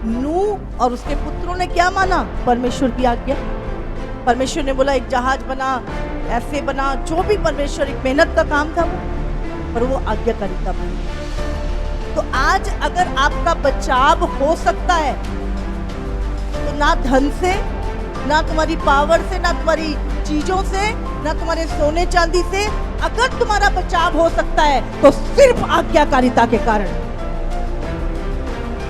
नूह और उसके पुत्रों ने क्या माना? परमेश्वर की आज्ञा। परमेश्वर ने बोला एक जहाज बना, ऐसे बना, जो भी परमेश्वर, एक मेहनत का काम था वो, पर वो आज्ञाकारिता बनी। तो आज अगर आपका बचाव हो सकता है तो ना धन से, ना तुम्हारी पावर से, ना तुम्हारी चीजों से, ना तुम्हारे सोने चांदी से, अगर तुम्हारा बचाव हो सकता है तो सिर्फ आज्ञाकारिता के कारण।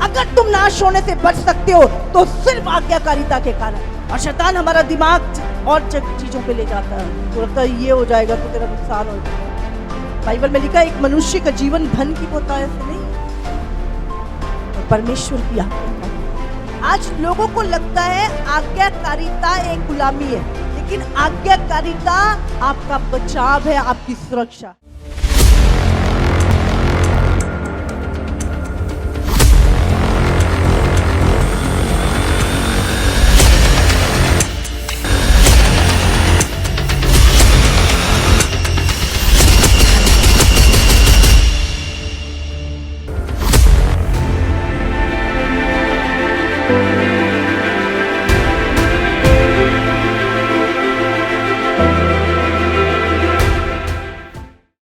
अगर तुम नाश होने से बच सकते हो तो सिर्फ आज्ञाकारिता के कारण। और शैतान हमारा दिमाग और चीजों पे ले जाता है, तो लगता है ये हो जाएगा तो तेरा नुकसान हो जाएगा। बाइबल में लिखा है एक मनुष्य का जीवन धन की बहुतायत से नहीं, तो परमेश्वर की आज्ञा। आज लोगों को लगता है आज्ञाकारिता एक गुलामी है, लेकिन आज्ञाकारिता आपका बचाव है, आपकी सुरक्षा।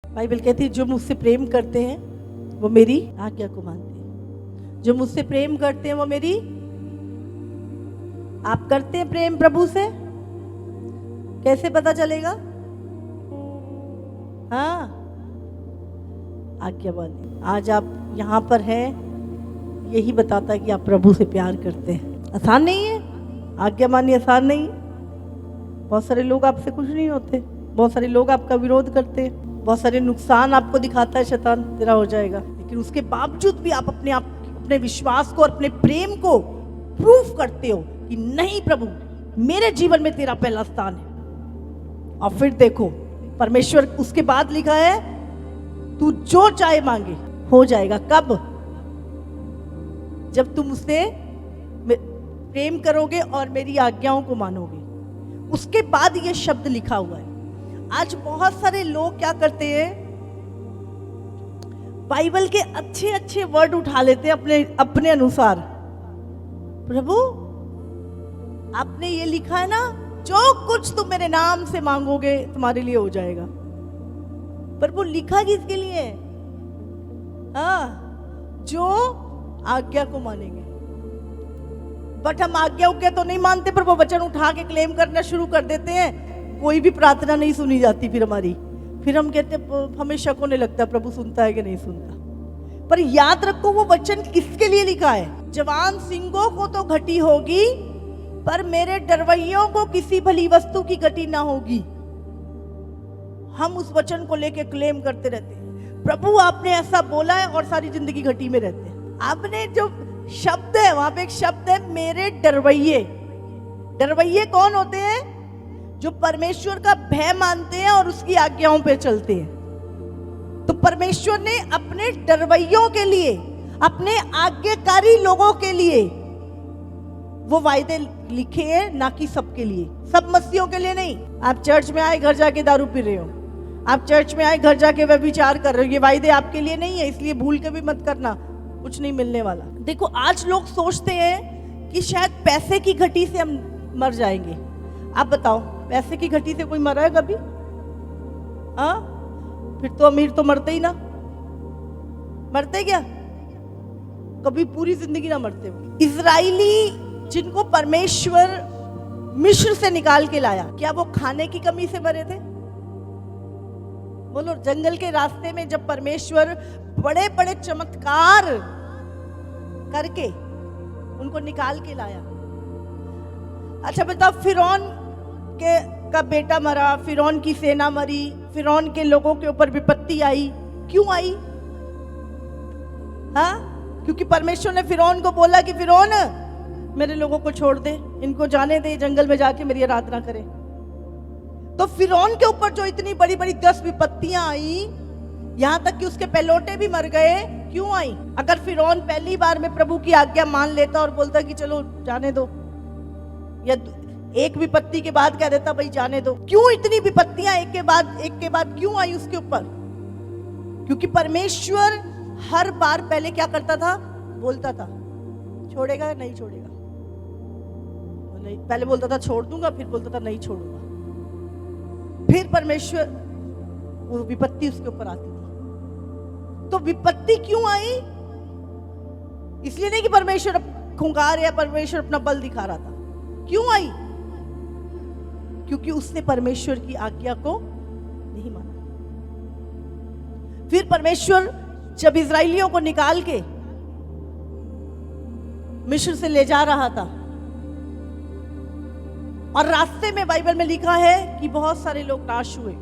बाइबल कहती है जो मुझसे प्रेम करते हैं वो मेरी आज्ञा को मानते हैं। जो मुझसे प्रेम करते हैं वो मेरी। आप करते हैं प्रेम प्रभु से? कैसे पता चलेगा? हाँ, आज्ञा मानिए। आज आप यहाँ पर हैं, यही बताता है कि आप प्रभु से प्यार करते हैं। आसान नहीं है, आज्ञा मानिए आसान नहीं है। बहुत सारे लोग आपसे खुश नहीं होते, बहुत सारे लोग आपका विरोध करते हैं, बहुत सारे नुकसान आपको दिखाता है शैतान, तेरा हो जाएगा, लेकिन उसके बावजूद भी आप अपने विश्वास को और अपने प्रेम को प्रूफ करते हो कि नहीं प्रभु, मेरे जीवन में तेरा पहला स्थान है। और फिर देखो परमेश्वर, उसके बाद लिखा है तू जो चाहे मांगे हो जाएगा। कब? जब तुम उससे प्रेम करोगे और मेरी आज्ञाओं को मानोगे। उसके बाद ये शब्द लिखा हुआ है। आज बहुत सारे लोग क्या करते हैं, बाइबल के अच्छे अच्छे वर्ड उठा लेते हैं अपने अनुसार। प्रभु आपने ये लिखा है ना, जो कुछ तुम मेरे नाम से मांगोगे तुम्हारे लिए हो जाएगा। पर वो लिखा किसके लिए है? हाँ, जो आज्ञा को मानेंगे। बट हम आज्ञा तो नहीं मानते, पर वो वचन उठा के क्लेम करना शुरू कर देते हैं। कोई भी प्रार्थना नहीं सुनी जाती फिर हमारी। फिर हम कहते हमें शक होने लगता है प्रभु सुनता है कि नहीं सुनता। पर याद रखो वो वचन किसके लिए लिखा है? जवान सिंहों को तो घटी होगी, पर मेरे डरवैयों को किसी भली वस्तु की घटी ना होगी। हम उस वचन को लेके क्लेम करते रहते हैं, प्रभु आपने ऐसा बोला है, और सारी जिंदगी घटी में रहते हैं। आपने जो शब्द है, वहां पे एक शब्द है मेरे डरवैये। डरवैये कौन होते हैं? जो परमेश्वर का भय मानते हैं और उसकी आज्ञाओं पे चलते हैं। तो परमेश्वर ने अपने डरवैयों के लिए, अपने आज्ञाकारी लोगों के लिए वो वायदे लिखे हैं, ना कि सबके लिए। सब मसीहों के लिए नहीं। आप चर्च में आए, घर जाके दारू पी रहे हो, आप चर्च में आए, घर जाके व्यभिचार कर रहे हो, ये वायदे आपके लिए नहीं है, इसलिए भूल के भी मत करना, कुछ नहीं मिलने वाला। देखो आज लोग सोचते हैं कि शायद पैसे की घटी से हम मर जाएंगे। आप बताओ, पैसे की घटी से कोई मरा है कभी? हाँ, फिर तो अमीर तो मरते ही ना। मरते क्या? कभी पूरी जिंदगी ना मरते हो। इजराइली जिनको परमेश्वर मिस्र से निकाल के लाया, क्या वो खाने की कमी से मरे थे? बोलो। जंगल के रास्ते में जब परमेश्वर बड़े बड़े चमत्कार करके उनको निकाल के लाया। अच्छा बताओ, फिरौन का बेटा मरा, फिरौन की सेना मरी, फिरौन के लोगों के ऊपर विपत्ति आई। क्यों आई? हाँ, क्योंकि परमेश्वर ने फिरौन को बोला कि फिरौन मेरे लोगों को छोड़ दे, इनको जाने दे, जंगल में जाके मेरी आराधना करें। तो फिरौन के ऊपर जो इतनी बड़ी बड़ी 10 विपत्तियां आई, यहां तक कि उसके पहलोटे भी मर गए, क्यों आई? अगर फिरौन पहली बार में प्रभु की आज्ञा मान लेता और बोलता कि चलो जाने दो, या एक विपत्ति के बाद कह देता भाई जाने दो। क्यों इतनी विपत्तियां एक के बाद क्यों आई उसके ऊपर? क्योंकि परमेश्वर हर बार पहले क्या करता था? बोलता था छोड़ेगा या नहीं छोड़ेगा? नहीं, पहले बोलता था छोड़ दूंगा, फिर बोलता था नहीं छोड़ूंगा। फिर परमेश्वर, वो विपत्ति उसके ऊपर आती थी। तो विपत्ति क्यों आई? इसलिए नहीं कि परमेश्वर खुंखार या परमेश्वर अपना बल दिखा रहा था। क्यों आई? क्योंकि उसने परमेश्वर की आज्ञा को नहीं माना। फिर परमेश्वर जब इजराइलियों को निकाल के मिस्र से ले जा रहा था, और रास्ते में बाइबल में लिखा है कि बहुत सारे लोग नाश हुए,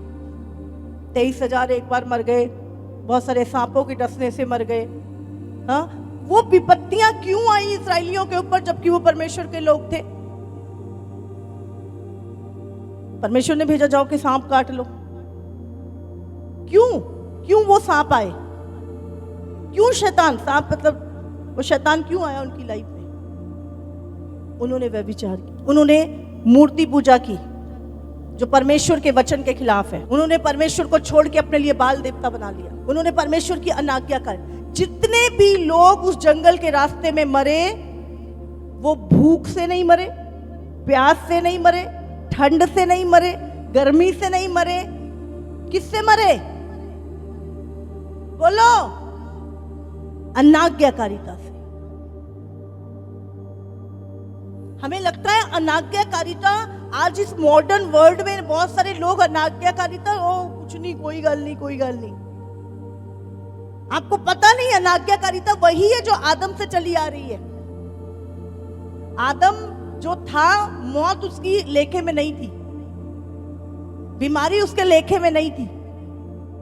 23,000 एक बार मर गए, बहुत सारे सांपों के डसने से मर गए। हाँ, वो विपत्तियां क्यों आई इस्राएलियों के ऊपर जबकि वो परमेश्वर के लोग थे? परमेश्वर ने भेजा, जाओ कि सांप काट लो। क्यों वो सांप आए? क्यों शैतान? सांप मतलब वो शैतान क्यों आया उनकी लाइफ में? उन्होंने व्यभिचार किया, उन्होंने मूर्ति पूजा की जो परमेश्वर के वचन के खिलाफ है। उन्होंने परमेश्वर को छोड़ के अपने लिए बाल देवता बना लिया। उन्होंने परमेश्वर की अनाज्ञाकारी। जितने भी लोग उस जंगल के रास्ते में मरे, वो भूख से नहीं मरे, प्यास से नहीं मरे, ठंड से नहीं मरे, गर्मी से नहीं मरे। किससे मरे? बोलो, अनाज्ञाकारिता से। हमें लगता है अनाज्ञाकारिता, आज इस मॉडर्न वर्ल्ड में बहुत सारे लोग अनाज्ञाकारिता, ओ कुछ नहीं, कोई गल नहीं, कोई गल नहीं। आपको पता नहीं अनाज्ञाकारिता वही है जो आदम से चली आ रही है। आदम जो था, मौत उसकी लेखे में नहीं थी, बीमारी उसके लेखे में नहीं थी,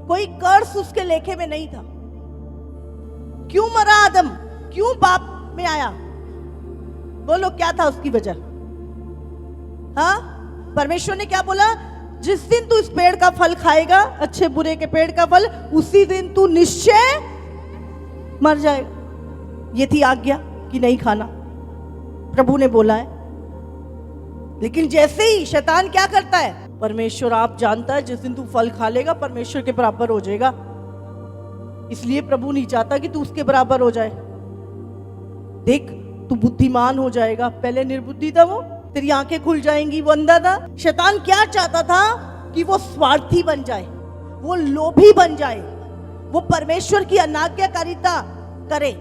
कोई कर्स उसके लेखे में नहीं था। क्यों मरा आदम? क्यों पाप में आया? बोलो, क्या था उसकी वजह? हाँ, परमेश्वर ने क्या बोला? जिस दिन तू इस पेड़ का फल खाएगा, अच्छे बुरे के पेड़ का फल, उसी दिन तू निश्चय मर जाएगा। ये थी आज्ञा कि नहीं खाना, प्रभु ने बोला है। लेकिन जैसे ही शैतान क्या करता है, परमेश्वर आप जानता है जिस दिन तू फल खा लेगा परमेश्वर के बराबर हो जाएगा, इसलिए प्रभु नहीं चाहता कि तू उसके बराबर हो जाए। देख, तू बुद्धिमान हो जाएगा। पहले निर्बुद्धि था वो, तेरी आंखें खुल जाएंगी। वो अंधा था। शैतान क्या चाहता था? कि वो स्वार्थी बन जाए, वो लोभी बन जाए, वो परमेश्वर की अनाज्ञाकारिता करे।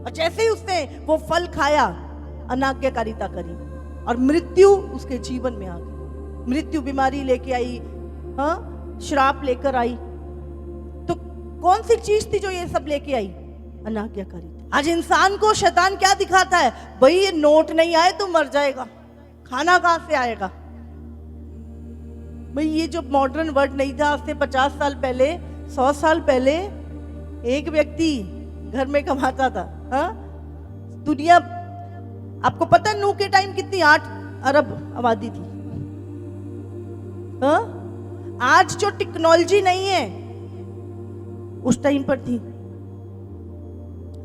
और जैसे ही उसने वो फल खाया, अनाज्ञाकारिता करी, और मृत्यु उसके जीवन में आ गई। मृत्यु बीमारी लेके आई, हाँ, श्राप लेकर आई। तो कौन सी चीज थी जो ये सब लेके आई? अनाज्ञाकारिता। आज इंसान को शैतान क्या दिखाता है? भाई ये नोट नहीं आए तो मर जाएगा, खाना कहां से आएगा? भाई ये जो मॉडर्न वर्ड नहीं था, आज से 50 साल पहले, 100 साल पहले एक व्यक्ति घर में कमाता था। हाँ, दुनिया, आपको पता है नूह के टाइम कितनी? 8 अरब आबादी थी। हाँ, आज जो टेक्नोलॉजी नहीं है उस टाइम पर थी।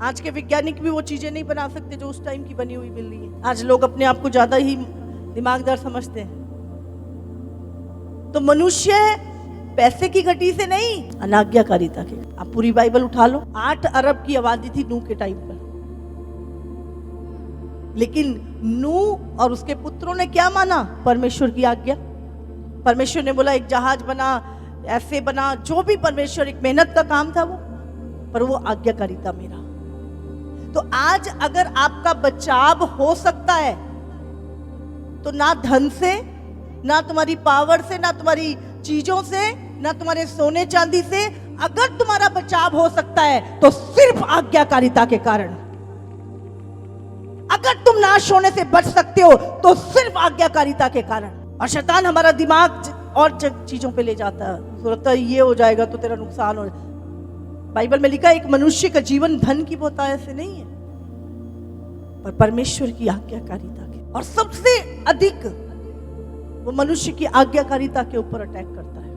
आज के वैज्ञानिक भी वो चीजें नहीं बना सकते जो उस टाइम की बनी हुई मिल रही है। आज लोग अपने आप को ज्यादा ही दिमागदार समझते हैं। तो मनुष्य पैसे की घटी से नहीं, अनाज्ञाकारिता के। आप पूरी बाइबल उठा लो, 8 अरब की आबादी थी नूह के टाइम पर। लेकिन नूह और उसके पुत्रों ने क्या माना? परमेश्वर की आज्ञा। परमेश्वर ने बोला एक जहाज बना, ऐसे बना, जो भी परमेश्वर, एक मेहनत का काम था वो, पर वो आज्ञाकारिता मेरा। तो आज अगर आपका बचाव हो सकता है तो ना धन से, ना तुम्हारी पावर से, ना तुम्हारी चीजों से, ना तुम्हारे सोने चांदी से, अगर तुम्हारा बचाव हो सकता है तो सिर्फ आज्ञाकारिता के कारण। अगर तुम नाश होने से बच सकते हो तो सिर्फ आज्ञाकारिता के कारण। और शैतान हमारा दिमाग और चीजों पे ले जाता है, सोचता है ये हो जाएगा तो तेरा नुकसान हो जाएगा। बाइबल में लिखा है एक मनुष्य का जीवन धन की बहुतायत से नहीं है, पर परमेश्वर की आज्ञाकारिता के। और सबसे अधिक वो मनुष्य की आज्ञाकारिता के ऊपर अटैक करता है।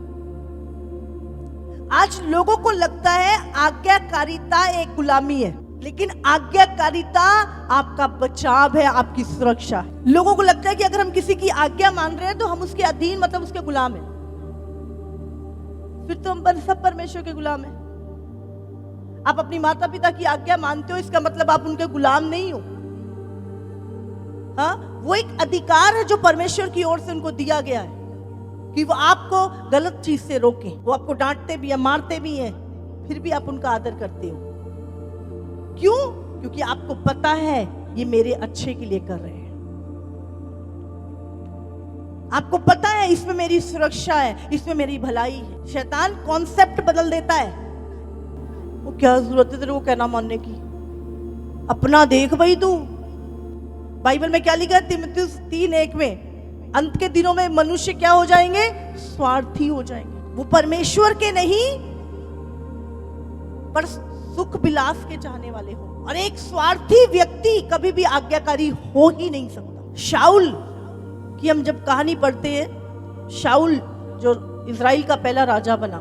आज लोगों को लगता है आज्ञाकारिता एक गुलामी है, लेकिन आज्ञाकारिता आपका बचाव है, आपकी सुरक्षा है। लोगों को लगता है कि अगर हम किसी की आज्ञा मान रहे हैं तो हम उसके अधीन, मतलब उसके गुलाम हैं, फिर तो हम सब परमेश्वर के गुलाम हैं। आप अपनी माता पिता की आज्ञा मानते हो, इसका मतलब आप उनके गुलाम नहीं हो। हाँ, वो एक अधिकार है जो परमेश्वर की ओर से उनको दिया गया है कि वो आपको गलत चीज से रोके। वो आपको डांटते भी हैं, मारते भी हैं, फिर भी आप उनका आदर करते हो। क्यों? क्योंकि आपको पता है ये मेरे अच्छे के लिए कर रहे हैं। आपको पता है इसमें मेरी सुरक्षा है, इसमें मेरी भलाई है। शैतान कॉन्सेप्ट बदल देता है। वो क्या जरूरत है तेरे को कहना मानने की, अपना देख भाई तू। बाइबल में क्या लिखा है? तीमुथियुस 3:1 में, अंत के दिनों में मनुष्य क्या हो जाएंगे? स्वार्थी हो जाएंगे। वो परमेश्वर के नहीं पर सुख विलास के चाहने वाले हो। और एक स्वार्थी व्यक्ति कभी भी आज्ञाकारी हो ही नहीं सकता। शाऊल की हम जब कहानी पढ़ते हैं, शाऊल जो इजराइल का पहला राजा बना,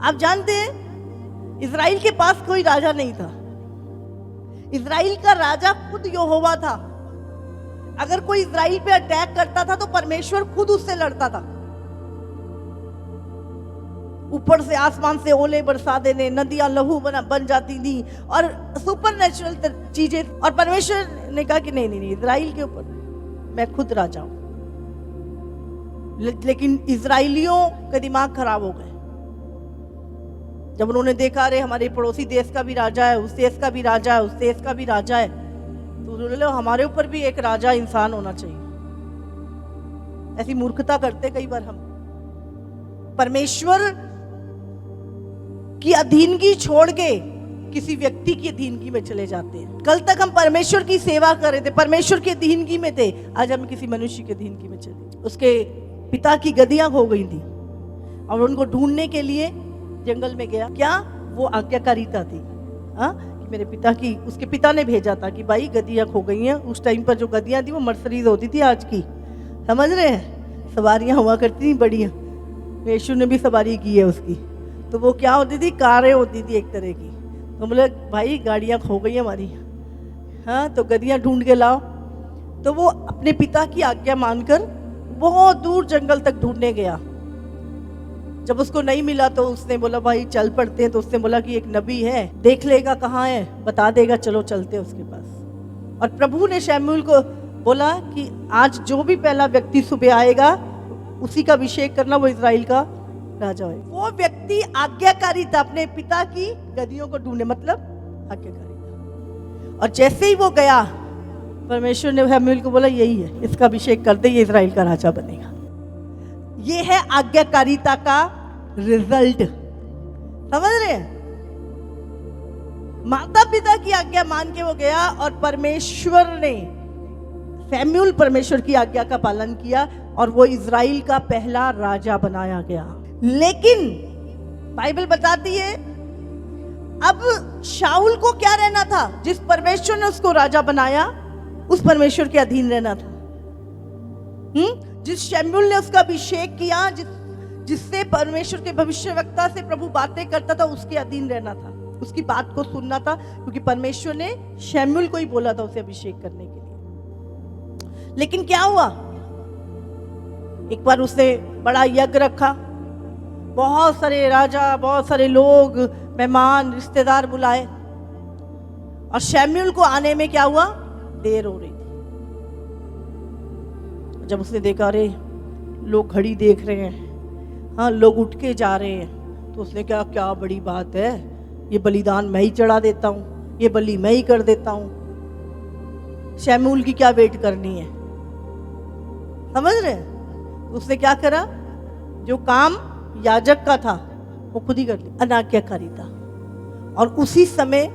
आप जानते हैं इजराइल के पास कोई राजा नहीं था। इजराइल का राजा खुद यहोवा था। अगर कोई इजराइल पे अटैक करता था तो परमेश्वर खुद उससे लड़ता था। ऊपर से आसमान से ओले बरसा देने, नदियां लहू बन जाती थी और सुपरनेचुरल चीजें। और परमेश्वर ने कहा कि नहीं नहीं नहीं, इजराइल के ऊपर मैं खुद राजा हूं। लेकिन इजराइलियों का दिमाग खराब हो गए जब उन्होंने देखा अरे हमारे पड़ोसी देश का भी राजा है, उस देश का भी राजा है, उस देश का भी राजा है, तो उन्होंने हमारे ऊपर भी एक राजा इंसान होना चाहिए। ऐसी मूर्खता करते कई बार हम। परमेश्वर की अधीनगी छोड़ के किसी व्यक्ति की अधीनगी में चले जाते हैं। कल तक हम परमेश्वर की सेवा कर रहे थे, परमेश्वर की अधीनगी में थे, आज हम किसी मनुष्य की अधीनगी में चले। उसके पिता की गदियां खो गई थी और उनको ढूंढने के लिए जंगल में गया। क्या? वो आज्ञाकारिता थी। कि मेरे पिता की, उसके पिता ने भेजा था कि भाई गदियां खो गई हैं। उस टाइम पर जो गदियां थी वो मर्सरीज होती थी आज की, समझ रहे हैं, सवारियां हुआ करती थी बढ़िया। यीशु ने भी सवारी की है उसकी। तो वो क्या होती थी? कारें होती थी एक तरह की। तो बोले भाई गाड़ियां खो गई हमारी, हाँ तो गदियां ढूंढ के लाओ। तो वो अपने पिता की आज्ञा मानकर बहुत दूर जंगल तक ढूंढने गया। जब उसको नहीं मिला तो उसने बोला भाई चल पड़ते हैं। तो उसने बोला कि एक नबी है, देख लेगा कहाँ है, बता देगा, चलो चलते हैं उसके पास। और प्रभु ने शमूएल को बोला कि आज जो भी पहला व्यक्ति सुबह आएगा उसी का अभिषेक करना, वो इजराइल का राजा है। वो व्यक्ति आज्ञाकारी था, अपने पिता की गदियों को ढूंढने, मतलब आज्ञाकारी था। और जैसे ही वो गया, परमेश्वर ने शमूएल को बोला यही है, इसका अभिषेक कर दे, ये इजराइल का राजा बनेगा। ये है आज्ञाकारिता का रिजल्ट, समझ रहे हैं? माता पिता की आज्ञा मान के वो गया और परमेश्वर ने, शमूएल परमेश्वर की आज्ञा का पालन किया और वो इजराइल का पहला राजा बनाया गया। लेकिन बाइबल बताती है अब शाऊल को क्या रहना था? जिस परमेश्वर ने उसको राजा बनाया उस परमेश्वर के अधीन रहना था। जिस शमूएल ने उसका अभिषेक किया, जिससे परमेश्वर के भविष्यवक्ता से प्रभु बातें करता था, उसके अधीन रहना था, उसकी बात को सुनना था, क्योंकि परमेश्वर ने शमूएल को ही बोला था उसे अभिषेक करने के लिए। लेकिन क्या हुआ? एक बार उसने बड़ा यज्ञ रखा, बहुत सारे राजा, बहुत सारे लोग, मेहमान, रिश्तेदार बुलाए, और शमूएल को आने में क्या हुआ? देर हो रही थी। जब उसने देखा अरे लोग घड़ी देख रहे हैं, हाँ लोग उठ के जा रहे हैं, तो उसने कहा क्या बड़ी बात है, ये बलिदान मैं ही चढ़ा देता हूँ, ये बलि मैं ही कर देता हूँ, शमूएल की क्या वेट करनी है, समझ रहे हैं? उसने क्या करा? जो काम याजक का था वो खुद ही कर लिया, अनाज्ञाकारिता। और उसी समय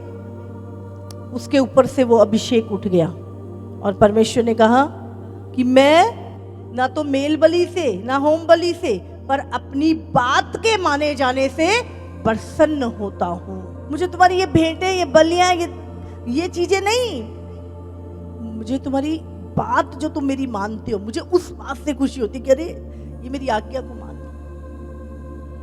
उसके ऊपर से वो अभिषेक उठ गया और परमेश्वर ने कहा कि मैं ना तो मेल बलि से ना होम बलि से, पर अपनी बात के माने जाने से प्रसन्न होता हूं। मुझे तुम्हारी ये भेंटें, ये बलियां, ये चीजें नहीं, मुझे तुम्हारी बात जो तुम मेरी मानते हो, मुझे उस बात से खुशी होती कि अरे ये मेरी आज्ञा को मान।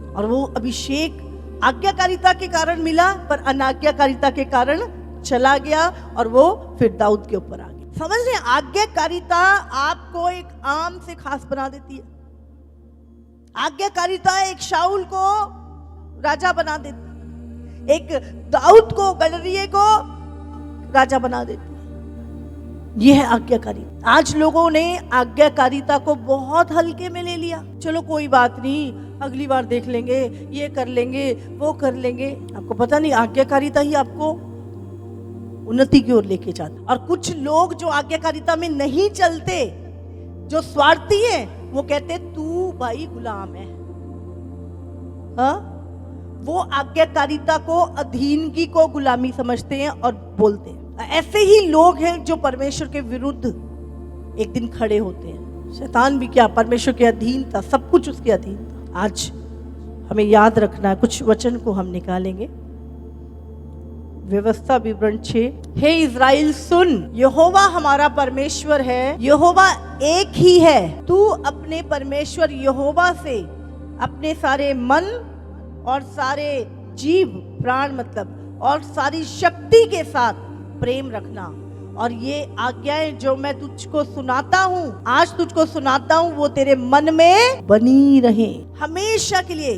और वो अभिषेक आज्ञाकारिता के कारण मिला, पर अनाज्ञाकारिता के कारण चला गया और वो फिर दाऊद के ऊपर आ गया। समझ रहे हैं? आज्ञाकारिता आपको एक आम से खास बना देती है। आज्ञाकारिता एक शाऊल को राजा बना देती, एक दाऊद को, गडरिये को राजा बना देती है। यह है आज्ञाकारी। आज लोगों ने आज्ञाकारिता को बहुत हल्के में ले लिया। चलो कोई बात नहीं, अगली बार देख लेंगे, ये कर लेंगे, वो कर लेंगे। आपको पता नहीं आज्ञाकारिता ही आपको उन्नति की ओर लेके जाता। और कुछ लोग जो आज्ञाकारिता में नहीं चलते, जो स्वार्थी हैं, वो कहते तू भाई गुलाम है। हाँ, वो आज्ञाकारिता को, अधीनगी को गुलामी समझते हैं और बोलते हैं। ऐसे ही लोग हैं जो परमेश्वर के विरुद्ध एक दिन खड़े होते हैं। शैतान भी क्या, परमेश्वर के अधीन था, सब कुछ उसके अधीन था। आज हमें याद रखना है, कुछ वचन को हम निकालेंगे। व्यवस्था विवरण 6। हे इज़राइल सुन, यहोवा हमारा परमेश्वर है, यहोवा एक ही है। तू अपने परमेश्वर यहोवा से अपने सारे मन और सारे जीव, प्राण मतलब, और सारी शक्ति के साथ प्रेम रखना। और ये आज्ञाएं जो मैं तुझको सुनाता हूँ, आज तुझको सुनाता हूँ, वो तेरे मन में बनी रहे, हमेशा के लिए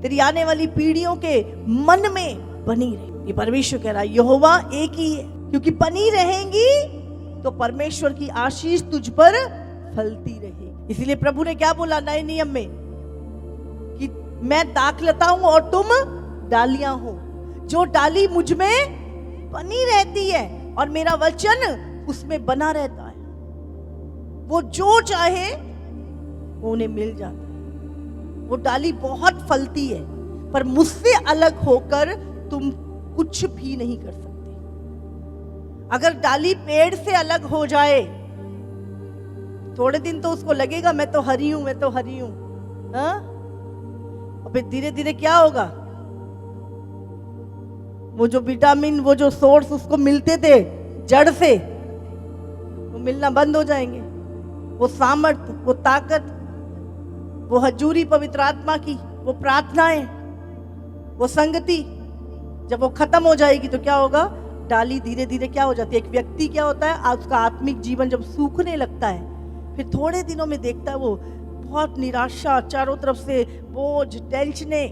तेरी आने वाली पीढ़ियों के मन में बनी रहे। ये परमेश्वर कह रहा है, यहोवा एक ही है, क्योंकि बनी रहेंगी तो परमेश्वर की आशीष तुझ पर फलती रहेगी। इसीलिए प्रभु ने क्या बोला नए नियम में, कि मैं दाखलता हूं और तुम डालियां हो। जो डाली मुझ में बनी रहती है और मेरा वचन उसमें बना रहता है, वो जो चाहे वो उन्हें मिल जाता है। वो डाली बहुत फलती है, पर मुझसे अलग होकर तुम कुछ भी नहीं कर सकते। अगर डाली पेड़ से अलग हो जाए, थोड़े दिन तो उसको लगेगा मैं तो हरी हूं, मैं तो हरी हूं, हाँ? और फिर धीरे धीरे क्या होगा, वो जो विटामिन, वो जो सोर्स उसको मिलते थे जड़ से, वो मिलना बंद हो जाएंगे। वो सामर्थ, वो ताकत, वो हजूरी पवित्र आत्मा की, वो प्रार्थनाएं, वो संगति, जब वो खत्म हो जाएगी तो क्या होगा, डाली धीरे धीरे क्या हो जाती है। एक व्यक्ति क्या होता है, उसका आत्मिक जीवन जब सूखने लगता है, फिर थोड़े दिनों में देखता है वो बहुत निराशा, चारों तरफ से बोझ, टेंशने।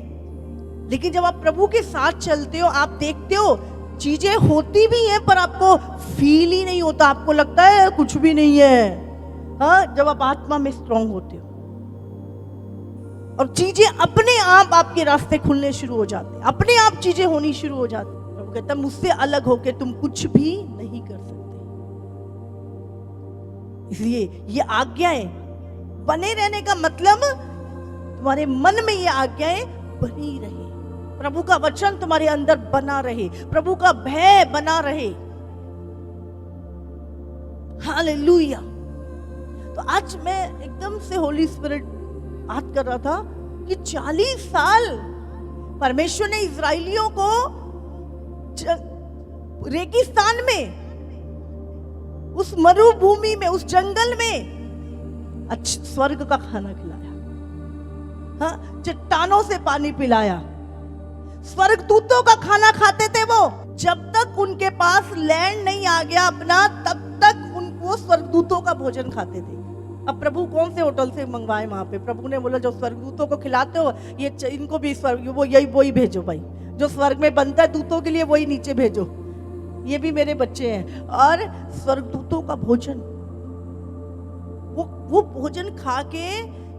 लेकिन जब आप प्रभु के साथ चलते हो, आप देखते हो चीजें होती भी हैं, पर आपको फील ही नहीं होता, आपको लगता है कुछ भी नहीं है। हाँ, जब आप आत्मा में स्ट्रांग होते हो और चीजें अपने आप आपके रास्ते खुलने शुरू हो जाते हैं, अपने आप चीजें होनी शुरू हो जाती है। प्रभु कहता है मुझसे अलग होकर तुम कुछ भी नहीं कर सकते। इसलिए ये आज्ञाएं बने रहने का मतलब, तुम्हारे मन में ये आज्ञाएं बनी रहे, प्रभु का वचन तुम्हारे अंदर बना रहे, प्रभु का भय बना रहे। हालेलुया। तो आज मैं एकदम से होली स्पिरिट बात कर रहा था कि 40 साल परमेश्वर ने इजराइलियों को रेगिस्तान में, उस मरुभूमि में, उस जंगल में स्वर्ग का खाना खिलाया, हाँ, चट्टानों से पानी पिलाया, स्वर्गदूतों का खाना खाते थे वो। जब तक उनके पास लैंड नहीं आ गया अपना, तब तक उनको स्वर्गदूतों का भोजन खाते थे। अब प्रभु कौन से होटल से मंगवाए वहां पे? प्रभु ने बोला जो स्वर्गदूतों को खिलाते हो, ये इनको भी स्वर्ग, वो ही भेजो भाई, जो स्वर्ग में बनता है दूतों के लिए वही नीचे भेजो, ये भी मेरे बच्चे हैं। और स्वर्गदूतों का भोजन, वो भोजन खा के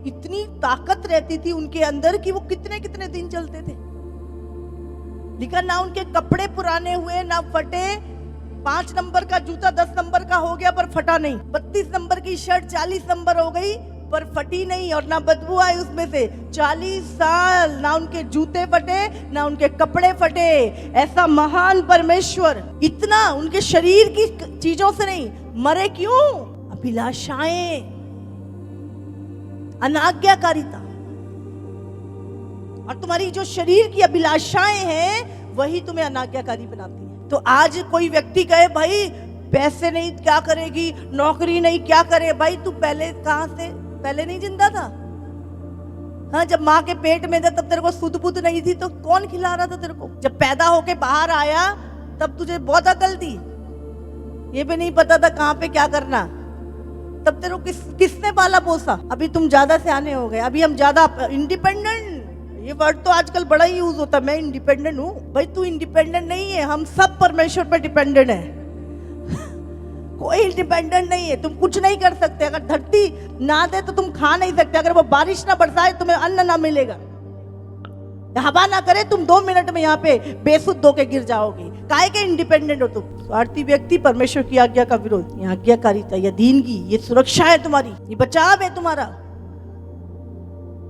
इतनी ताकत रहती थी उनके अंदर कि वो कितने कितने दिन चलते थे। लिखा ना उनके कपड़े पुराने हुए ना फटे, 5 नंबर का जूता 10 नंबर का हो गया पर फटा नहीं, 32 नंबर की शर्ट 40 नंबर हो गई पर फटी नहीं, और ना बदबू आई उसमें से। 40 साल ना उनके जूते फटे ना उनके कपड़े फटे। ऐसा महान परमेश्वर, इतना उनके शरीर की चीजों से नहीं मरे। क्यों? अभिलाषाएं, अनाज्ञाकारिता। और तुम्हारी जो शरीर की अभिलाषाएं हैं वही तुम्हें अनाज्ञाकारी बनाती है। तो आज कोई व्यक्ति कहे भाई पैसे नहीं क्या करेगी, नौकरी नहीं क्या करे, भाई तू पहले कहां से, पहले नहीं जिंदा था? हाँ, जब माँ के पेट में था तब तेरे को सुध बुध नहीं थी तो कौन खिला रहा था तेरे को? जब पैदा होके बाहर आया तब तुझे बहुत अकल थी, ये भी नहीं पता था कहाँ पे क्या करना, तब तेरे को किसने पाला पोसा? अभी तुम ज्यादा सियाने हो गए, अभी हम ज्यादा इंडिपेंडेंट, ये वर्ड तो आजकल बड़ा ही यूज होता है, मैं इंडिपेंडेंट हूँ। भाई तू इंडिपेंडेंट नहीं है, हम सब परमेश्वर पर डिपेंडेंट है। कोई इंडिपेंडेंट नहीं है, तुम कुछ नहीं कर सकते। अगर धरती ना दे तो तुम खा नहीं सकते, अगर वो बारिश ना बरसाए तुम्हें अन्न ना मिलेगा, हवा ना करे तुम 2 मिनट में यहाँ पे बेसुध होके गिर जाओगे। काहे के इंडिपेंडेंट हो तुम? स्वार्थी व्यक्ति परमेश्वर की आज्ञा का विरोध। ये आज्ञाकारिता, ये दीनगी, ये सुरक्षा है तुम्हारी, ये बचाव है तुम्हारा।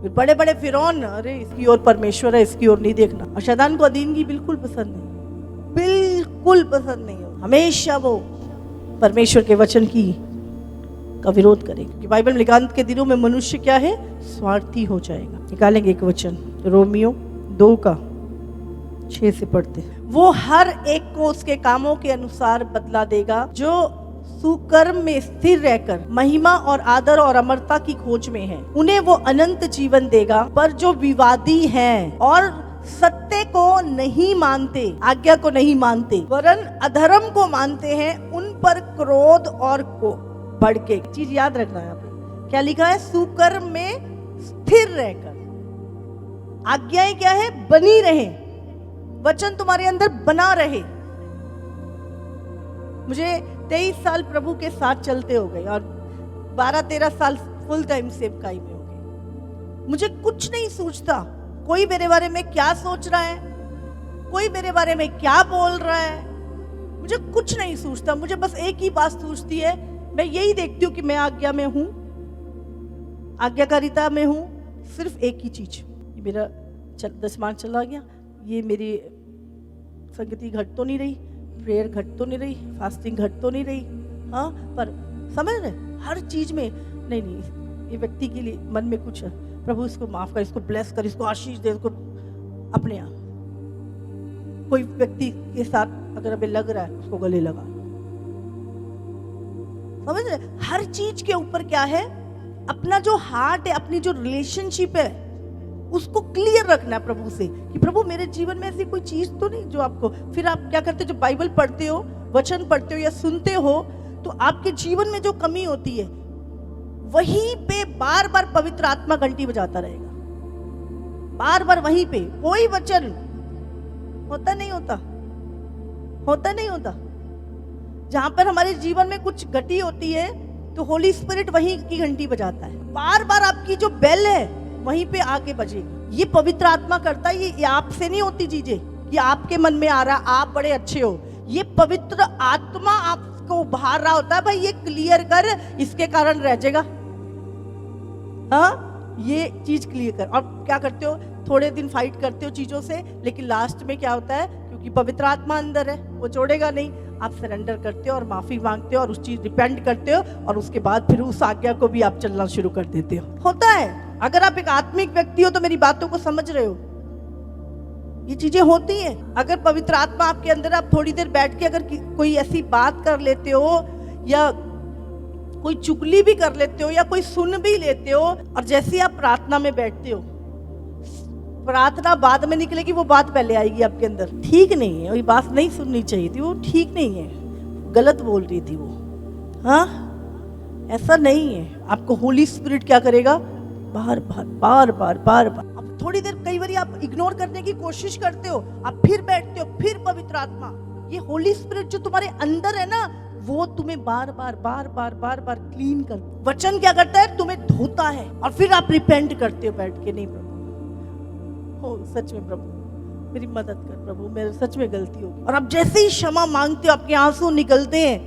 फिर बड़े बड़े फिरौन, अरे इसकी ओर परमेश्वर है, इसकी ओर नहीं देखना। और शैतान को अदीनगी बिल्कुल पसंद नहीं, बिल्कुल पसंद नहीं हो। हमेशा वो परमेश्वर के वचन की का विरोध करेगा, क्योंकि बाइबल में लिखा अंत के दिनों में मनुष्य क्या है? स्वार्थी हो जाएगा। निकालेंगे एक वचन, रोमियो 2:6 से पढ़ते हैं। वो हर एक को उसके कामों के अनुसार बदला देगा। जो सुकर्म में स्थिर रहकर महिमा और आदर और अमरता की खोज में है, उन्हें वो अनंत जीवन देगा। पर जो विवादी हैं और सत्य को नहीं मानते, आज्ञा को नहीं मानते, वरन अधर्म को मानते हैं, उन पर क्रोध और को बढ़ के। चीज याद रखना है, क्या लिखा है? सुकर्म में स्थिर रहकर। आज्ञाएं क्या है? बनी रहे, वचन तुम्हारे अंदर बना रहे। मुझे 23 साल प्रभु के साथ चलते हो गए और 12-13 साल फुल टाइम सेवकाई में हो गए। मुझे कुछ नहीं सूझता कोई मेरे बारे में क्या सोच रहा है, कोई मेरे बारे में क्या बोल रहा है, मुझे कुछ नहीं सूझता। मुझे बस एक ही बात सूझती है, मैं यही देखती हूँ कि मैं आज्ञा में हूँ, आज्ञाकारिता में हूँ। सिर्फ एक ही चीज, मेरा दशमान चला गया, ये मेरी संगति घट तो नहीं रही, प्रेयर घट तो नहीं रही, फास्टिंग घट तो नहीं रही, हाँ, पर समझ रहे हर चीज में नहीं, ये व्यक्ति के लिए मन में कुछ है, प्रभु इसको माफ कर, इसको ब्लेस कर, इसको आशीष दे, इसको अपने आप। कोई व्यक्ति के साथ अगर अभी लग रहा है, उसको गले लगा। समझ रहे? हर चीज के ऊपर क्या है? अपना जो हार्ट है, अपनी जो रिलेशनशिप है, उसको क्लियर रखना है प्रभु से, कि प्रभु मेरे जीवन में ऐसी कोई चीज तो नहीं जो आपको। फिर आप क्या करते हो? जब बाइबल पढ़ते हो, वचन पढ़ते हो या सुनते हो, तो आपके जीवन में जो कमी होती है, वहीं पे बार बार पवित्र आत्मा घंटी बजाता रहेगा, बार बार वहीं पे। कोई वचन होता नहीं होता। जहां पर हमारे जीवन में कुछ गति होती है, तो होली स्पिरिट वहीं की घंटी बजाता है। बार बार आपकी जो बेल है वहीं पे आके बजेगी। ये पवित्र आत्मा करता है। ये आपसे नहीं होती चीजें, ये आपके मन में आ रहा, आप बड़े अच्छे हो, ये पवित्र आत्मा आपको उभार रहा होता है, भाई ये क्लियर कर, इसके कारण रह जाएगा, हाँ, ये चीज क्लियर कर। और क्या करते हो? थोड़े दिन फाइट करते हो चीजों से, लेकिन लास्ट में क्या होता है? क्योंकि पवित्र आत्मा अंदर है, वो छोड़ेगा नहीं। आप सरेंडर करते हो और माफी मांगते हो और उस चीज रिपेंट करते हो, और उसके बाद फिर उस आज्ञा को भी आप चलना शुरू कर देते हो। होता है। अगर आप एक आत्मिक व्यक्ति हो तो मेरी बातों को समझ रहे हो, ये चीजें होती हैं। अगर पवित्र आत्मा आपके अंदर, आप थोड़ी देर बैठ के अगर कोई ऐसी बात कर लेते हो, या कोई चुगली भी कर लेते हो, या कोई सुन भी लेते हो, और जैसे आप प्रार्थना में बैठते हो, प्रार्थना बाद में निकलेगी, वो बात पहले आएगी आपके अंदर। ठीक नहीं है, वो बात नहीं सुननी चाहिए थी, वो ठीक नहीं है, गलत बोल रही थी वो, हाँ, ऐसा नहीं है। आपको होली स्पिरिट क्या करेगा? बार बार। अब थोड़ी देर कई बार आप इग्नोर करने की कोशिश करते हो, आप फिर बैठते हो, फिर पवित्र आत्मा, ये होली स्पिरिट जो तुम्हारे अंदर है ना, वो तुम्हें बार बार क्लीन कर। वचन क्या करता है? तुम्हें धोता है, और फिर आप रिपेंट करते हो बैठ के, नहीं प्रभु, हो सच में प्रभु मेरी मदद कर, प्रभु मेरे सच में गलती होगी। और आप जैसे ही क्षमा मांगते हो, आपके आंसू निकलते हैं,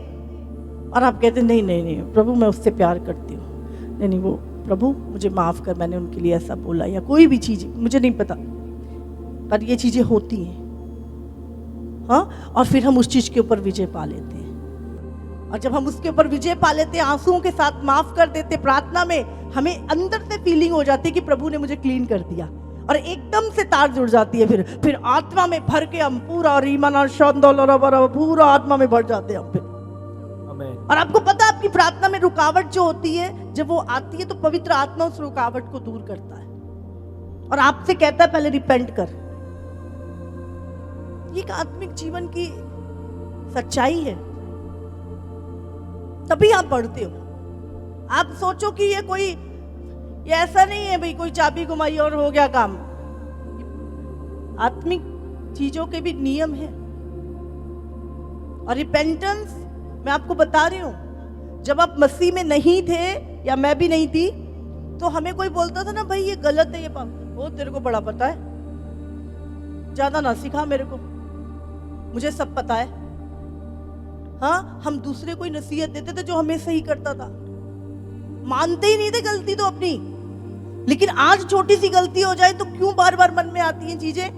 और आप कहते नहीं प्रभु मैं उससे प्यार करती हूँ, नहीं वो प्रभु मुझे माफ कर, मैंने उनके लिए ऐसा बोला, या कोई भी चीज मुझे नहीं पता, पर ये चीजें होती हैं, हाँ। और फिर हम उस चीज के ऊपर विजय पा लेते हैं, और जब हम उसके ऊपर विजय पा लेते हैं, आंसुओं के साथ माफ कर देते, प्रार्थना में हमें अंदर से फीलिंग हो जाती है कि प्रभु ने मुझे क्लीन कर दिया, और एकदम से तार जुड़ जाती है। फिर आत्मा में भर के हम पूरा पूरा आत्मा में भर जाते हैं हम फिर। और आपको पता है, आपकी प्रार्थना में रुकावट जो होती है, जब वो आती है तो पवित्र आत्मा उस रुकावट को दूर करता है, और आपसे कहता है पहले रिपेंट कर। ये एक आत्मिक जीवन की सच्चाई है। तभी आप बढ़ते हो। आप सोचो कि ये ऐसा नहीं है भाई कोई चाबी घुमाई और हो गया काम, आत्मिक चीजों के भी नियम है। और रिपेंटेंस मैं आपको बता रही हूं, जब आप मसीह में नहीं थे या मैं भी नहीं थी, तो हमें कोई बोलता था ना, भाई ये गलत है, ये पाप, वो तेरे को बड़ा पता है, ज्यादा ना सिखा मेरे को, मुझे सब पता है। हाँ, हम दूसरे को नसीहत देते थे जो हमें सही करता था, मानते ही नहीं थे गलती तो अपनी। लेकिन आज छोटी सी गलती हो जाए तो क्यों बार बार मन में आती हैं चीजें?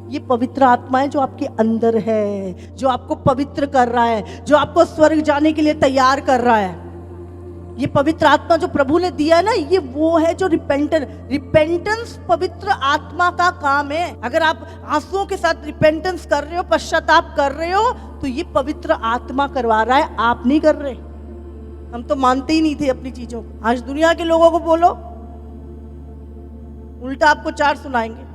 ये पवित्र आत्मा है जो आपके अंदर है, जो आपको पवित्र कर रहा है, जो आपको स्वर्ग जाने के लिए तैयार कर रहा है। ये पवित्र आत्मा जो प्रभु ने दिया है ना, ये वो है जो रिपेंटेंस पवित्र आत्मा का काम है। अगर आप आंसुओं के साथ रिपेंटेंस कर रहे हो, पश्चाताप कर रहे हो, तो ये पवित्र आत्मा करवा रहा है, आप नहीं कर रहे। हम तो मानते ही नहीं थे अपनी चीजों को। आज दुनिया के लोगों को बोलो, उल्टा आपको चार सुनाएंगे,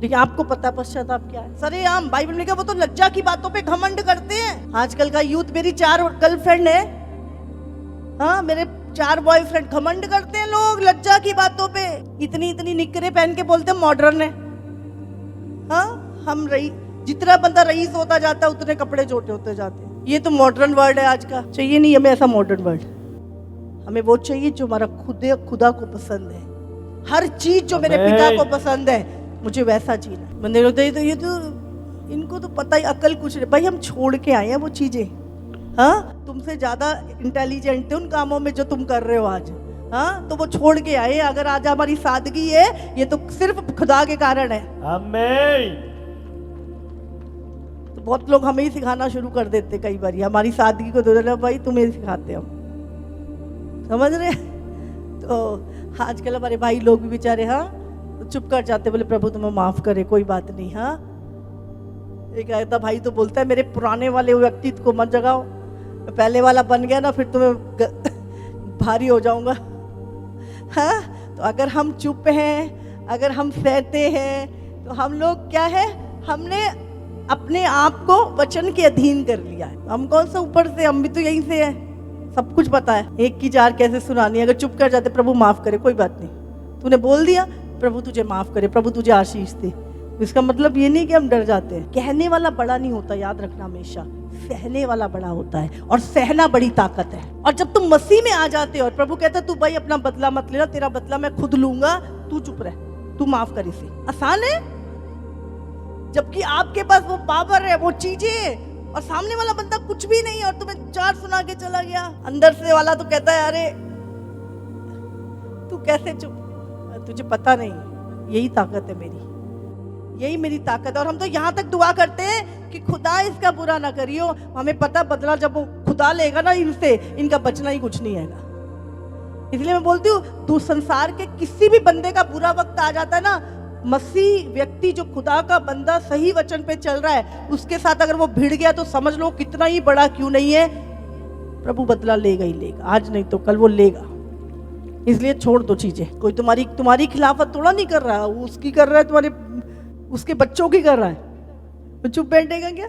लेकिन आपको पता पश्चाताप क्या है। सरेआम बाइबल में क्या, वो तो लज्जा की बातों पे घमंड करते हैं। आजकल का यूथ, मेरी 4 गर्लफ्रेंड है, हाँ, मेरे 4 बॉयफ्रेंड, घमंड करते हैं लोग लज्जा की बातों पे। इतनी इतनी निकरे पहन के बोलते हैं मॉडर्न है। हाँ, हम जितना बंदा रईस होता जाता है उतने कपड़े छोटे होते जाते हैं। ये तो मॉडर्न वर्ड है आज का। चाहिए नहीं हमें ऐसा मॉडर्न वर्ड, हमें वो चाहिए जो हमारा खुदा को पसंद है। हर चीज जो मेरे पिता को पसंद है, मुझे वैसा जीना। बंदे लोग तो ये तो इनको तो पता ही, अकल कुछ नहीं। भाई हम छोड़ के आए हैं वो चीजें। हाँ, तुमसे ज्यादा इंटेलिजेंट थे उन कामों में जो तुम कर रहे हो आज। हाँ, तो वो छोड़ के आए। अगर आज हमारी सादगी है, ये तो सिर्फ खुदा के कारण है। आमीन। तो बहुत लोग हमें ही सिखाना शुरू कर देते कई बार, हमारी सादगी को तो भाई तुम्हें सिखाते हम, समझ रहे। तो आजकल हमारे भाई लोग भी बेचारे, हाँ, तो चुप कर जाते, बोले प्रभु तुम्हें माफ करे, कोई बात नहीं। हाँ, एक ऐसा भाई तो बोलता है, मेरे पुराने वाले व्यक्तित्व को मत जगाओ, पहले वाला बन गया ना, फिर तुम्हें भारी हो जाऊंगा। हाँ, तो अगर हम चुप हैं, अगर हम सहते हैं, तो हम लोग क्या है, हमने अपने आप को वचन के अधीन कर लिया है। हम कौन सा ऊपर से, हम भी तो यहीं से हैं, सब कुछ पता है। एक की 4 कैसे सुनानी। अगर चुप कर जाते, प्रभु माफ करे, कोई बात नहीं, तूने बोल दिया, प्रभु तुझे माफ करे, प्रभु तुझे आशीष दे। इसका मतलब ये नहीं कि हम डर जाते हैं। कहने वाला बड़ा नहीं होता, याद रखना हमेशा, सहने वाला बड़ा होता है, और सहना बड़ी ताकत है। और जब तुम मसीह में आ जाते हो और प्रभु कहता है तू भाई अपना बदला मत लेना, तेरा बदला मैं खुद लूंगा, तू चुप रह, तू माफ कर। इसे आसान है, जबकि आपके पास वो पावर है, वो चीजें, और सामने वाला बंदा कुछ भी नहीं, और तुम्हें 4 सुना के चला गया। अंदर से वाला तो कहता है अरे तू कैसे चुप, तुझे पता नहीं। यही ताकत है मेरी, यही मेरी ताकत है। और हम तो यहाँ तक दुआ करते हैं कि खुदा इसका बुरा ना करियो। हमें पता बदला जब वो खुदा लेगा ना इनसे, इनका बचना ही कुछ नहीं हैगा। इसलिए मैं बोलती हूँ, तू संसार के किसी भी बंदे का बुरा वक्त आ जाता है ना, मसीह व्यक्ति जो खुदा का बंदा सही वचन पे चल रहा है, उसके साथ अगर वो भिड़ गया तो समझ लो कितना ही बड़ा क्यों नहीं है, प्रभु बदला लेगा ही लेगा, आज नहीं तो कल वो लेगा। इसलिए छोड़ दो चीजें। कोई तुम्हारी खिलाफत थोड़ा नहीं कर रहा है, वो उसकी कर रहा है, तुम्हारे उसके बच्चों की कर रहा है, तो चुप बैठेगा क्या?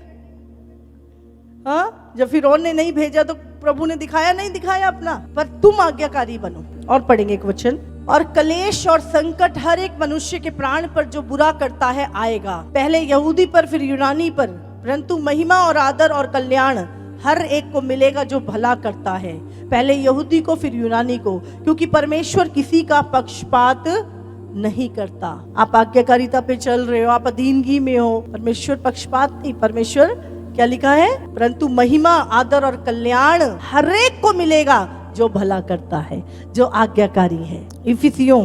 हाँ, जब फिरौन ने नहीं भेजा तो प्रभु ने दिखाया नहीं दिखाया अपना, पर तुम आज्ञाकारी बनो। और पढ़ेंगे एक वचन, और कलेश और संकट हर एक मनुष्य के प्राण पर जो बुरा करता है आएगा, पहले यहूदी पर फिर यूनानी पर, परंतु महिमा और आदर और कल्याण हर एक को मिलेगा जो भला करता है, पहले यहूदी को फिर यूनानी को, क्योंकि परमेश्वर किसी का पक्षपात नहीं करता। आप आज्ञाकारिता पे चल रहे हो, आप अधीनगी में हो, परमेश्वर पक्षपात नहीं। परमेश्वर क्या लिखा है, परंतु महिमा आदर और कल्याण हर एक को मिलेगा जो भला करता है, जो आज्ञाकारी है। इफिसियों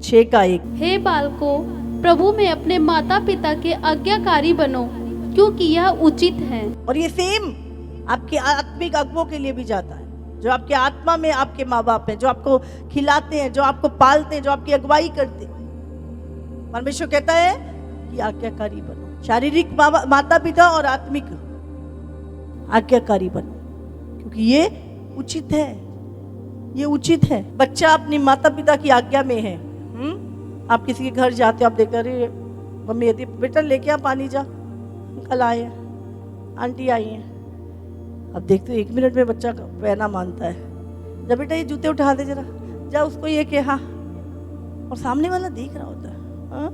6:1, हे बालकों, प्रभु में अपने माता पिता के आज्ञाकारी बनो, क्योंकि यह उचित है। और ये सेम आपके आत्मिक अगुवों के लिए भी जाता है, जो आपके आत्मा में आपके माँ बाप हैं, जो आपको खिलाते हैं, जो आपको पालते हैं, जो आपकी अगुवाई करते हैं। परमेश्वर कहता है कि आज्ञाकारी बनो, शारीरिक माता पिता और आत्मिक आज्ञाकारी बनो, क्योंकि ये उचित है, ये उचित है। बच्चा अपनी माता पिता की आज्ञा में है। आप किसी के घर जाते हो, आप देखते अरे मम्मी यदि बेटा लेके आ पानी, जा, कल आए हैं, आंटी आई हैं, अब देखते हो 1 मिनट में बच्चा कहना मानता है, जब बेटा ये जूते उठा दे जरा, जा उसको ये कहा, और सामने वाला देख रहा होता है, हाँ,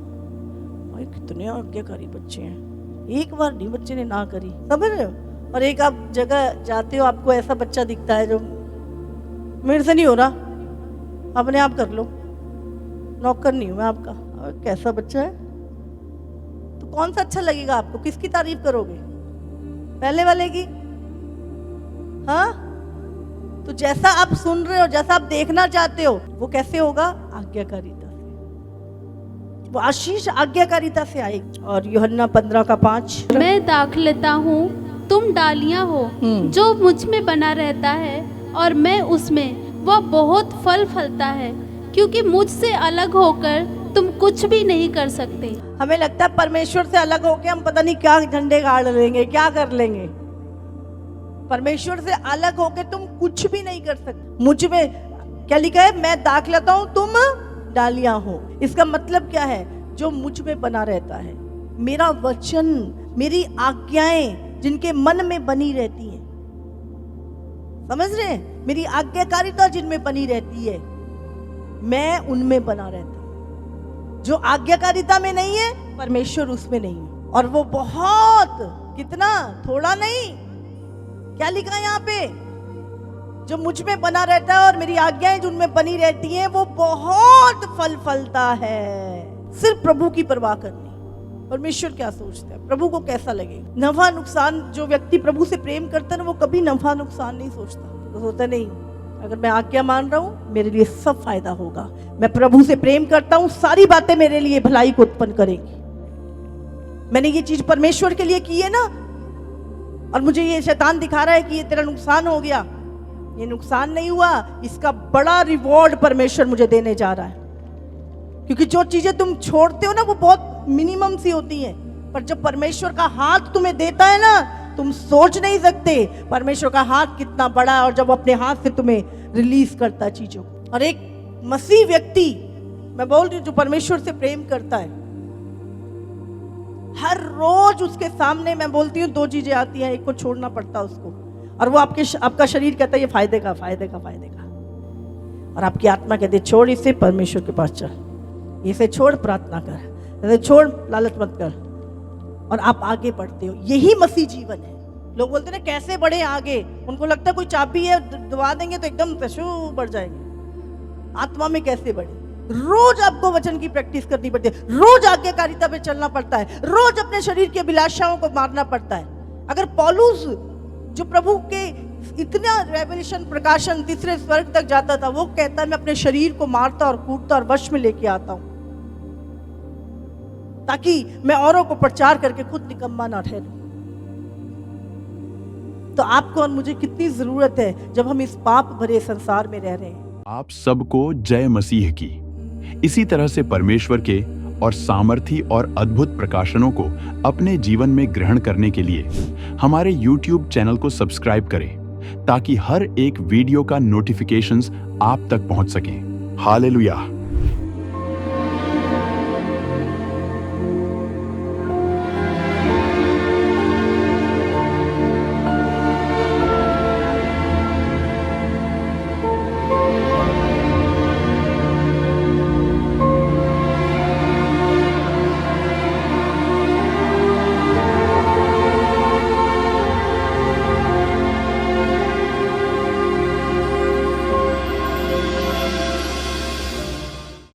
भाई कितने आज्ञाकारी बच्चे हैं, एक बार नहीं बच्चे ने ना करी, समझ रहे हो। और एक आप जगह जाते हो, आपको ऐसा बच्चा दिखता है जो मेरे से नहीं हो रहा, अपने आप कर लो, नौकर नहीं हूं मैं आपका। और कैसा बच्चा है, तो कौन सा अच्छा लगेगा आपको, किसकी तारीफ करोगे, पहले वाले की? हाँ, तो जैसा आप सुन रहे हो, जैसा आप देखना चाहते हो, वो कैसे होगा, आज्ञाकारिता से। वो आशीष आज्ञाकारिता से आएगी। और यूहन्ना 15:5, मैं दाखलता हूँ, तुम डालियां हो, जो मुझ में बना रहता है और मैं उसमें, वह बहुत फल फलता है, क्योंकि मुझसे अलग होकर तुम कुछ भी नहीं कर सकते। हमें लगता है परमेश्वर से अलग होकर हम पता नहीं क्या झंडे गाड़ लेंगे, क्या कर लेंगे। परमेश्वर से अलग होकर तुम कुछ भी नहीं कर सकते। मुझ में क्या लिखा है, मैं दाखलता हूं, तुम डालियां हो। इसका मतलब क्या है, जो मुझ में बना रहता है, मेरा वचन, मेरी आज्ञाएं जिनके मन में बनी रहती हैं, समझ रहे हैं, मेरी आज्ञाकारिता जिनमें बनी रहती है, मैं उनमें बना रहता हूं। जो आज्ञाकारिता में नहीं है, परमेश्वर उसमें नहीं है। और वो बहुत, कितना, थोड़ा नहीं, क्या लिखा है यहाँ पे, जो मुझ में बना रहता है और मेरी आज्ञाएं जो उनमें बनी रहती हैं, वो बहुत फल फलता है। सिर्फ प्रभु की परवाह करनी। परमेश्वर क्या सोचता है, प्रभु को कैसा लगेगा। नफा नुकसान, जो व्यक्ति प्रभु से प्रेम करता है ना, वो कभी नफा नुकसान नहीं सोचता। तो सोचता नहीं, अगर मैं आज्ञा मान रहा हूं, मेरे लिए सब फायदा होगा, मैं प्रभु से प्रेम करता हूं, सारी बातें मेरे लिए भलाई को उत्पन्न करेंगी। मैंने ये चीज परमेश्वर के लिए की है ना, और मुझे ये शैतान दिखा रहा है कि ये तेरा नुकसान हो गया, ये नुकसान नहीं हुआ, इसका बड़ा रिवॉर्ड परमेश्वर मुझे देने जा रहा है। क्योंकि जो चीजें तुम छोड़ते हो ना, वो बहुत मिनिमम सी होती हैं, पर जब परमेश्वर का हाथ तुम्हें देता है ना, तुम सोच नहीं सकते परमेश्वर का हाथ कितना बड़ा है। और जब अपने हाथ से तुम्हें रिलीज करता है चीजों। और एक मसीह व्यक्ति, मैं बोल रही हूं, जो परमेश्वर से प्रेम करता है, हर रोज उसके सामने, मैं बोलती हूँ, दो चीजें आती हैं, एक को छोड़ना पड़ता है उसको, और वो आपका शरीर कहता है ये फायदे का, फायदे का, फायदे का, और आपकी आत्मा कहती है छोड़ इसे, परमेश्वर के पास चल, इसे छोड़, प्रार्थना कर, इसे छोड़, लालच मत कर, और आप आगे बढ़ते हो। यही मसीह जीवन है। लोग बोलते हैं ना कैसे बढ़े आगे, उनको लगता है कोई चाबी है, दबा देंगे तो एकदम बढ़ जाएंगे। आत्मा में कैसे बढ़े, रोज आपको वचन की प्रैक्टिस करनी पड़ती है, रोज आज्ञाकारिता पे चलना पड़ता है, रोज अपने शरीर की अभिलाषाओं को मारना पड़ता है। अगर पौलुस, जो प्रभु के इतना रेवलेशन, प्रकाशन, तीसरे स्वर्ग तक जाता था, वो कहता है मैं अपने शरीर को मारता और कूटता और वश में लेके आता हूं, ताकि मैं औरों को प्रचार करके खुद निकम्मा ना ठहरूं। तो आपको और मुझे कितनी जरूरत है जब हम इस पाप भरे संसार में रह रहे हैं। आप सबको जय मसीह की। इसी तरह से परमेश्वर के और सामर्थी और अद्भुत प्रकाशनों को अपने जीवन में ग्रहण करने के लिए हमारे YouTube चैनल को सब्सक्राइब करें, ताकि हर एक वीडियो का नोटिफिकेशंस आप तक पहुंच सके। हालेलुया।